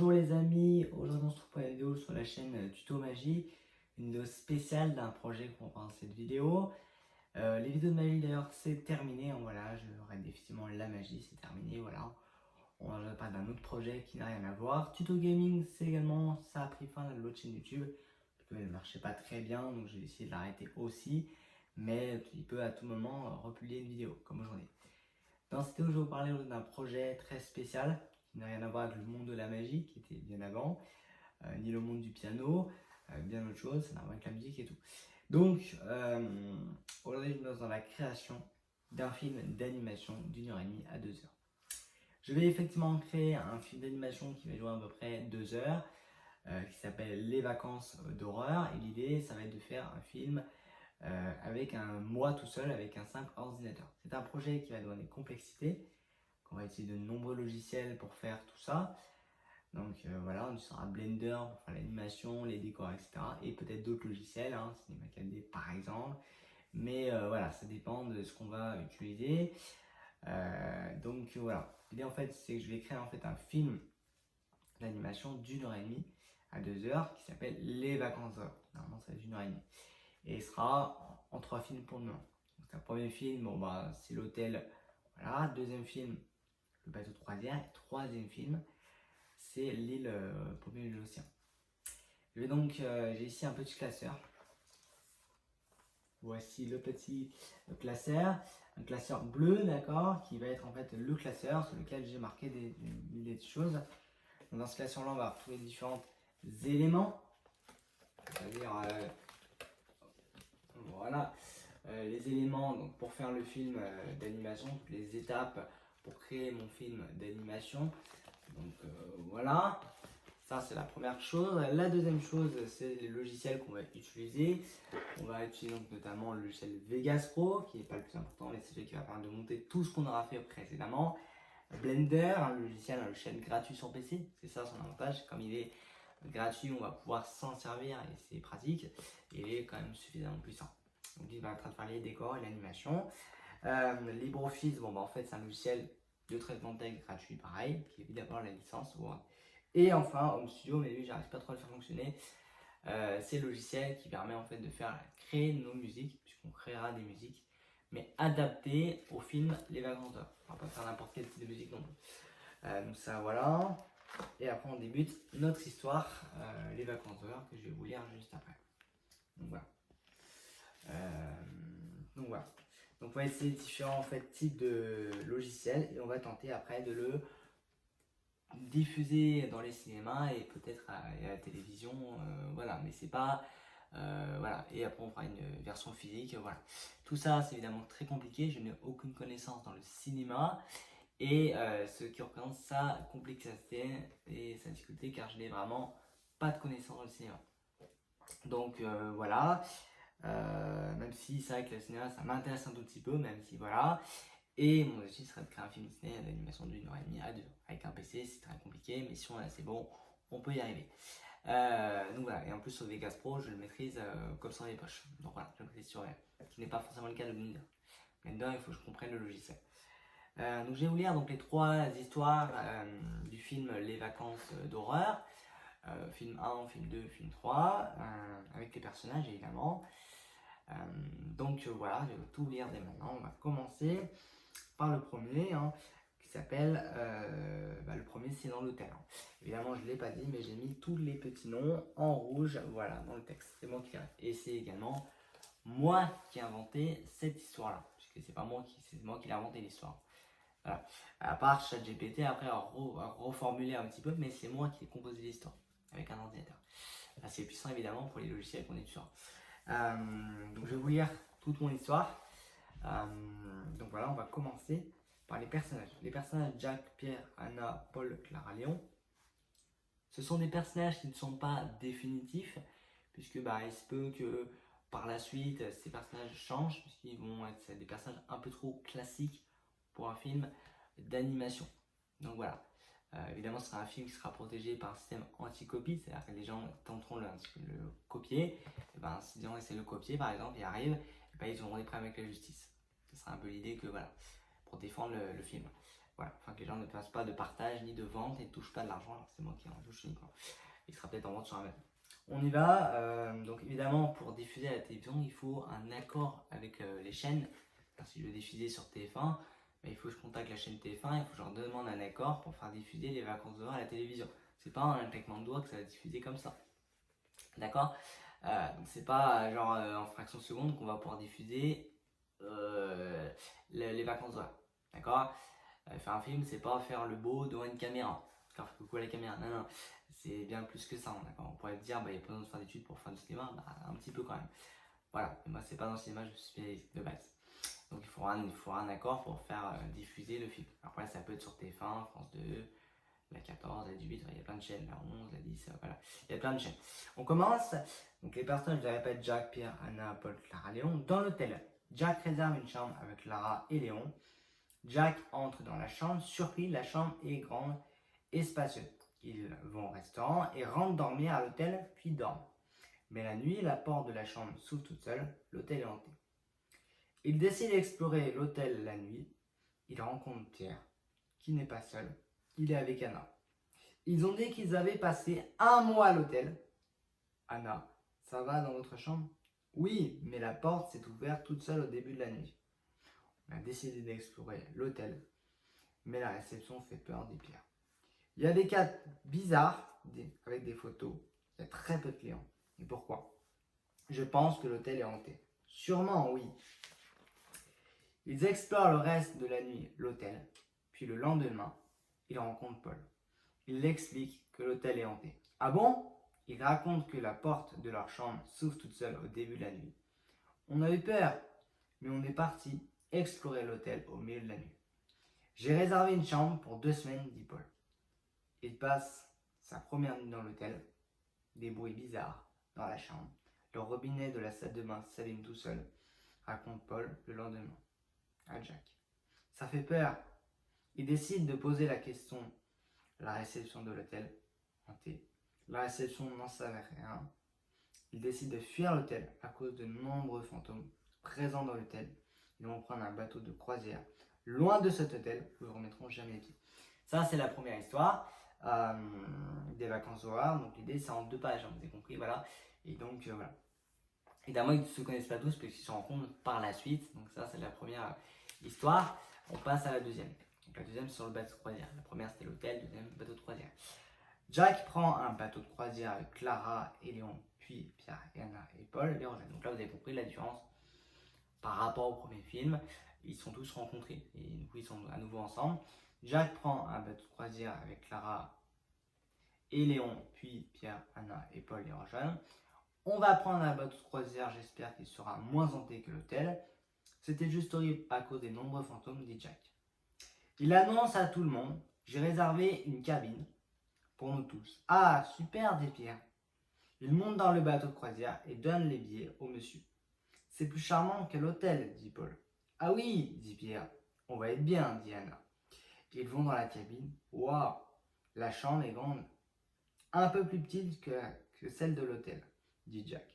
Bonjour les amis, aujourd'hui on se retrouve pour une vidéo sur la chaîne Tuto Magie, une vidéo spéciale d'un projet qu'on va voir dans cette vidéo. Les vidéos de magie d'ailleurs c'est terminé, voilà, j'aurai définitivement la magie, c'est terminé, voilà. On va parler d'un autre projet qui n'a rien à voir. Tuto Gaming, c'est également, ça a pris fin à l'autre chaîne YouTube, elle ne marchait pas très bien, donc j'ai essayé de l'arrêter aussi, mais il peut à tout moment republier une vidéo, comme aujourd'hui. Dans cette vidéo, je vais vous parler d'un projet très spécial, qui n'a rien à voir avec le monde de la magie, qui était bien avant, ni le monde du piano, bien autre chose, ça n'a rien à voir avec la musique et tout. Donc, aujourd'hui, je me lance dans la création d'un film d'animation d'1h30 à 2 heures. Je vais effectivement créer un film d'animation qui va durer à peu près 2 heures, qui s'appelle Les vacances d'horreur, et l'idée, ça va être de faire un film avec moi tout seul, avec un simple ordinateur. C'est un projet qui va demander complexité. On va utiliser de nombreux logiciels pour faire tout ça. Donc voilà, on utilisera Blender pour faire l'animation, les décors, etc. Et peut-être d'autres logiciels, Cinema 4D par exemple. Mais voilà, ça dépend de ce qu'on va utiliser. Donc voilà, l'idée en fait, c'est que je vais créer en fait un film d'animation d'1h30 à 2 heures qui s'appelle Les vacances d'horreur. Normalement, ça va être 1h30. Et il sera en 3 films pour le moment. Donc, un premier film, bon, c'est l'hôtel. Voilà. Deuxième film, le bateau de croisière. Et troisième film, c'est l'île paumée de l'océan. J'ai ici un petit classeur. Voici le petit classeur, un classeur bleu, d'accord, qui va être en fait le classeur sur lequel j'ai marqué des milliers de choses. Donc, dans ce classeur-là, on va retrouver différents éléments, c'est-à-dire voilà, les éléments donc, pour faire le film d'animation, toutes les étapes pour créer mon film d'animation. Donc voilà, ça c'est la première chose. La deuxième chose, c'est les logiciels qu'on va utiliser. On va utiliser donc, notamment le logiciel Vegas Pro, qui n'est pas le plus important, mais c'est celui qui va permettre de monter tout ce qu'on aura fait précédemment. Blender, un logiciel gratuit sur PC, c'est ça son avantage. Comme il est gratuit, on va pouvoir s'en servir et c'est pratique. Il est quand même suffisamment puissant. Donc il va en train de faire les décors et l'animation. LibreOffice, en fait c'est un logiciel de traitement de texte gratuit pareil, qui évite d'avoir la licence. Et enfin Home Studio, mais lui j'arrive pas trop à le faire fonctionner. C'est le logiciel qui permet en fait de créer nos musiques, puisqu'on créera des musiques, mais adaptées au film Les vacances d'horreur. On va pas faire n'importe quel type de musique non plus. Donc ça voilà. Et après on débute notre histoire, Les vacances d'horreur, que je vais vous lire juste après. Donc voilà. Donc on va essayer différents en fait, types de logiciels et on va tenter après de le diffuser dans les cinémas et peut-être à la télévision, voilà, mais c'est pas voilà, et après on fera une version physique, voilà. Tout ça c'est évidemment très compliqué, je n'ai aucune connaissance dans le cinéma et ce qui représente sa complexité et sa difficulté car je n'ai vraiment pas de connaissance dans le cinéma. Donc voilà. Même si c'est vrai que le cinéma ça m'intéresse un tout petit peu, même si voilà. Et mon objectif serait de créer un film Disney d'animation d'1h30 à 2 heures. Avec un PC, c'est très compliqué, mais si on est assez bon, on peut y arriver. Donc voilà, et en plus sur Vegas Pro, je le maîtrise comme ça dans les poches. Donc voilà, je le maîtrise sur elle, ce qui n'est pas forcément le cas de Blender. Blender, il faut que je comprenne le logiciel. Donc je vais vous lire donc, les 3 histoires du film Les vacances d'horreur. Film 1, film 2, film 3, avec les personnages évidemment. Donc voilà, je vais tout lire dès maintenant. On va commencer par le premier qui s'appelle, le premier c'est dans l'hôtel. Évidemment je ne l'ai pas dit mais j'ai mis tous les petits noms en rouge, voilà, dans le texte. C'est moi qui l'ai. Et c'est également moi qui ai inventé cette histoire là, puisque c'est pas moi c'est moi qui l'ai inventé l'histoire. Voilà. À part ChatGPT après à reformuler un petit peu, mais c'est moi qui ai composé l'histoire avec un ordinateur. C'est puissant évidemment pour les logiciels qu'on est sur. Donc je vais vous lire toute mon histoire. Donc voilà, on va commencer par les personnages. Les personnages Jack, Pierre, Anna, Paul, Clara, Léon. Ce sont des personnages qui ne sont pas définitifs, puisque il se peut que par la suite ces personnages changent, puisqu'ils vont être des personnages un peu trop classiques pour un film d'animation. Donc voilà. Évidemment, ce sera un film qui sera protégé par un système anti-copie, c'est-à-dire que les gens tenteront de le copier. Et si les gens essaient de le copier, par exemple, ils arrivent, ils auront des problèmes avec la justice. Ce sera un peu l'idée que, voilà, pour défendre le film. voilà, enfin que les gens ne fassent pas de partage ni de vente et ne touchent pas de l'argent, alors c'est moi qui en touche uniquement. Il sera peut-être en vente sur un bateau. On y va, donc évidemment pour diffuser à la télévision, il faut un accord avec les chaînes. Alors, si je veux diffuser sur TF1, il faut que je contacte la chaîne TF1, il faut que je leur demande un accord pour faire diffuser les vacances de Noël à la télévision. C'est pas un claquement de doigts que ça va diffuser comme ça. D'accord. Donc c'est pas genre en fraction de seconde qu'on va pouvoir diffuser les vacances de Noël. D'accord. Faire un film, c'est pas faire le beau devant une caméra. Faire coucou à la caméra. Non, non. C'est bien plus que ça. D'accord. On pourrait dire, il n'y a pas besoin de faire d'études pour faire du cinéma. Un petit peu quand même. Voilà. Mais moi, c'est pas dans le cinéma, je suis spécialiste de base. Donc il faudra un accord pour faire diffuser le film. Après, ça peut être sur TF1, France 2, la 14, la 18, il y a plein de chaînes, la 11, la 10, voilà. Il y a plein de chaînes. On commence. Donc les personnages, je les répète, Jack, Pierre, Anna, Paul, Clara, Léon. Dans l'hôtel, Jack réserve une chambre avec Clara et Léon. Jack entre dans la chambre, surpris, la chambre est grande et spacieuse. Ils vont au restaurant et rentrent dormir à l'hôtel, puis dorment. Mais la nuit, la porte de la chambre s'ouvre toute seule, l'hôtel est hanté. Ils décident d'explorer l'hôtel la nuit. Ils rencontrent Pierre, qui n'est pas seul, il est avec Anna. Ils ont dit qu'ils avaient passé un mois à l'hôtel. Anna, ça va dans votre chambre? Oui, mais la porte s'est ouverte toute seule au début de la nuit. On a décidé d'explorer l'hôtel, mais la réception fait peur, dit Pierre. Il y a des cas bizarres avec des photos. Il y a très peu de clients. Et pourquoi? Je pense que l'hôtel est hanté. Sûrement, oui. Ils explorent le reste de la nuit l'hôtel, puis le lendemain, ils rencontrent Paul. Il l'explique que l'hôtel est hanté. Ah bon? Il raconte que la porte de leur chambre s'ouvre toute seule au début de la nuit. On a eu peur, mais on est parti explorer l'hôtel au milieu de la nuit. J'ai réservé une chambre pour 2 semaines, dit Paul. Il passe sa première nuit dans l'hôtel. Des bruits bizarres dans la chambre. Le robinet de la salle de bain s'allume tout seul, raconte Paul le lendemain à Jack. Ça fait peur. Il décide de poser la question à la réception de l'hôtel hanté. La réception n'en savait rien. Ils décident de fuir l'hôtel à cause de nombreux fantômes présents dans l'hôtel. Ils vont prendre un bateau de croisière loin de cet hôtel où ils ne remettront jamais les pieds. Ça, c'est la première histoire des vacances horreurs. Donc l'idée, c'est en 2 pages, hein, vous avez compris, voilà. Et donc, voilà. Évidemment, ils ne se connaissent pas tous parce qu'ils se rencontrent par la suite. Donc ça, c'est la première histoire. On passe à la deuxième. Donc la deuxième, c'est sur le bateau de croisière. La première, c'était l'hôtel, le deuxième, bateau de croisière. Jack prend un bateau de croisière avec Clara et Léon, puis Pierre et Anna et Paul les rejoignent. Donc là, vous avez compris la différence par rapport au premier film. Ils sont tous rencontrés et du coup, ils sont à nouveau ensemble. Jack prend un bateau de croisière avec Clara et Léon, puis Pierre, Anna et Paul les rejoignent. On va prendre un bateau de croisière, j'espère qu'il sera moins hanté que l'hôtel. C'était juste horrible à cause des nombreux fantômes, dit Jack. Il annonce à tout le monde, j'ai réservé une cabine pour nous tous. Ah, super, dit Pierre. Il monte dans le bateau de croisière et donne les billets au monsieur. C'est plus charmant que l'hôtel, dit Paul. Ah oui, dit Pierre. On va être bien, dit Anna. Ils vont dans la cabine. Waouh, la chambre est grande. Un peu plus petite que celle de l'hôtel, dit Jack.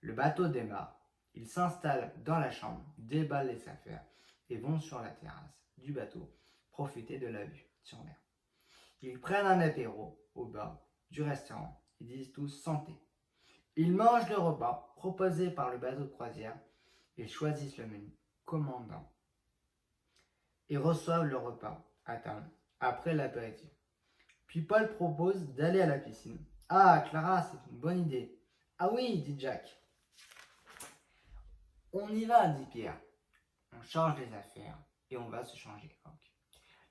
Le bateau démarre. Ils s'installent dans la chambre, déballent les affaires et vont sur la terrasse du bateau profiter de la vue sur mer. Ils prennent un apéro au bar du restaurant. Ils disent tous santé. Ils mangent le repas proposé par le bateau de croisière. Ils choisissent le menu commandant et reçoivent le repas à table après l'apéritif. Puis Paul propose d'aller à la piscine. Ah, Clara, c'est une bonne idée. Ah oui, dit Jack. On y va, dit Pierre. On change les affaires et on va se changer.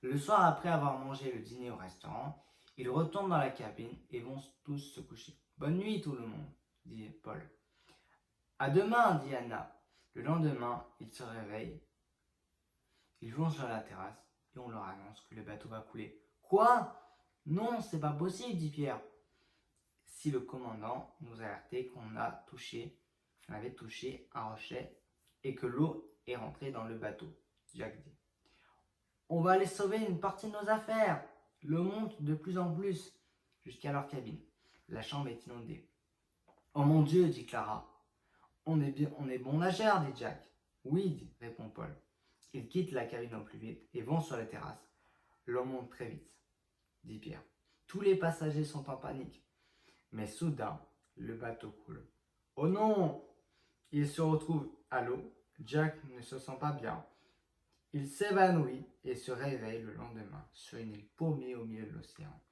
Le soir, après avoir mangé le dîner au restaurant, ils retournent dans la cabine et vont tous se coucher. Bonne nuit tout le monde, dit Paul. À demain, dit Anna. Le lendemain, ils se réveillent. Ils vont sur la terrasse et on leur annonce que le bateau va couler. Quoi? Non, c'est pas possible, dit Pierre. Si le commandant nous alertait qu'on avait touché un rocher et que l'eau est rentrée dans le bateau, Jack dit. On va aller sauver une partie de nos affaires. L'eau monte de plus en plus jusqu'à leur cabine. La chambre est inondée. Oh mon Dieu, dit Clara. On est bon nageurs, dit Jack. Oui, répond Paul. Ils quittent la cabine au plus vite et vont sur la terrasse. L'eau monte très vite, dit Pierre. Tous les passagers sont en panique. Mais soudain, le bateau coule. Oh non! Il se retrouve à l'eau. Jack ne se sent pas bien. Il s'évanouit et se réveille le lendemain sur une île paumée au milieu de l'océan.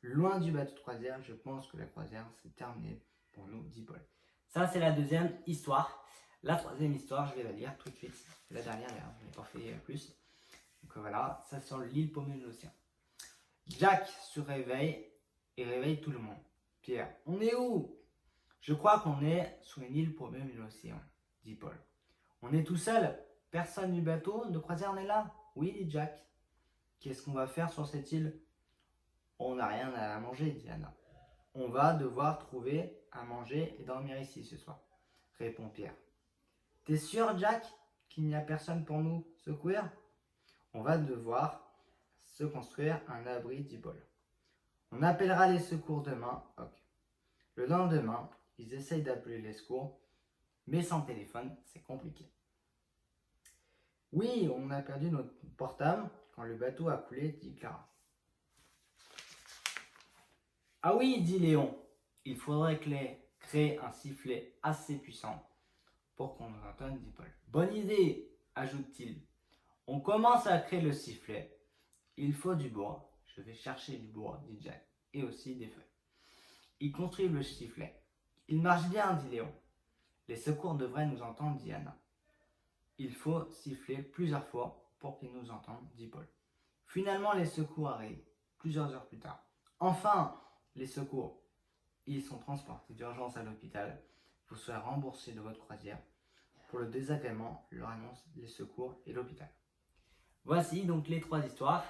Loin du bateau de croisière, je pense que la croisière s'est terminée pour nous, dit Paul. Ça, c'est la deuxième histoire. La troisième histoire, je vais la lire tout de suite. C'est la dernière, d'ailleurs, je n'ai pas fait plus. Donc voilà, ça sur l'île paumée de l'océan. Jack se réveille et réveille tout le monde. Pierre, on est où? Je crois qu'on est sur une île paumée au milieu de l'océan, dit Paul. On est tout seul? Personne du bateau de croisière n'est là? Oui, dit Jack. Qu'est-ce qu'on va faire sur cette île? On n'a rien à manger, dit Anna. On va devoir trouver à manger et dormir ici ce soir, répond Pierre. T'es sûr, Jack, qu'il n'y a personne pour nous secourir? On va devoir se construire un abri, dit Paul. On appellera les secours demain. Ok. Le lendemain, ils essayent d'appeler les secours, mais sans téléphone, c'est compliqué. Oui, on a perdu notre portable quand le bateau a coulé, dit Clara. Ah oui, dit Léon, il faudrait créer un sifflet assez puissant pour qu'on nous entende, dit Paul. Bonne idée, ajoute-t-il. On commence à créer le sifflet. Il faut du bois. Je vais chercher du bois, dit Jack, et aussi des feuilles. Il construit le sifflet. Il marche bien, dit Léon. Les secours devraient nous entendre, dit Anna. Il faut siffler plusieurs fois pour qu'ils nous entendent, dit Paul. Finalement, les secours arrivent plusieurs heures plus tard. Enfin, les secours. Ils sont transportés d'urgence à l'hôpital. Vous serez remboursé de votre croisière. Pour le désagrément, leur annonce les secours et l'hôpital. Voici donc les trois histoires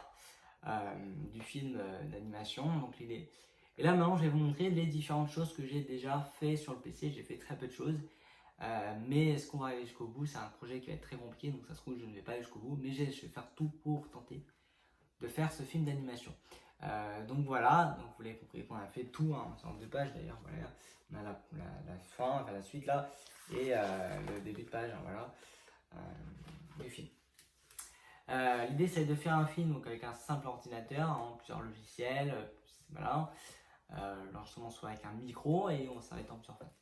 du film d'animation. Donc l'idée. Et là maintenant, je vais vous montrer les différentes choses que j'ai déjà fait sur le PC. J'ai fait très peu de choses. Mais est-ce qu'on va aller jusqu'au bout? C'est un projet qui va être très compliqué, donc ça se trouve je ne vais pas aller jusqu'au bout, mais je vais faire tout pour tenter de faire ce film d'animation. Donc voilà, donc vous l'avez compris qu'on a fait tout, hein, c'est en 2 pages d'ailleurs, voilà. On a la fin, enfin la suite là, et le début de page, hein, voilà, du film. L'idée c'est de faire un film donc, avec un simple ordinateur, hein, plusieurs logiciels, voilà. L'enregistrement soit avec un micro et on s'arrête en plusieurs phases.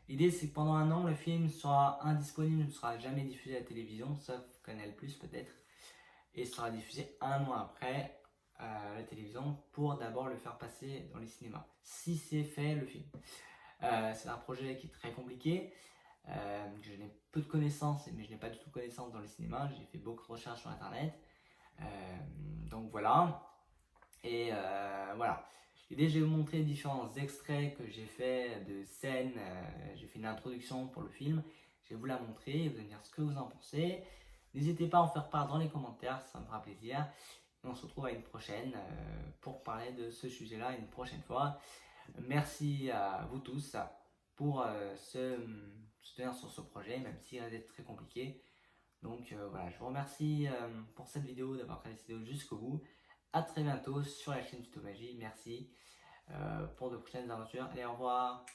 L'idée c'est que pendant un an le film sera indisponible, ne sera jamais diffusé à la télévision, sauf Canal+ peut-être, et sera diffusé un mois après à la télévision pour d'abord le faire passer dans les cinémas, si c'est fait le film. C'est un projet qui est très compliqué, je n'ai peu de connaissances, mais je n'ai pas du tout connaissance dans les cinémas, j'ai fait beaucoup de recherches sur internet, donc voilà, et voilà. L'idée, je vais vous montrer différents extraits que j'ai fait de scènes, j'ai fait une introduction pour le film, je vais vous la montrer et vous allez me dire ce que vous en pensez. N'hésitez pas à en faire part dans les commentaires, ça me fera plaisir. Et on se retrouve à une prochaine pour parler de ce sujet-là une prochaine fois. Merci à vous tous pour se soutenir sur ce projet, même s'il va être très compliqué. Donc voilà, je vous remercie pour cette vidéo, d'avoir regardé cette vidéo jusqu'au bout. A très bientôt sur la chaîne Tuto Magie. Merci pour de prochaines aventures. Allez, au revoir.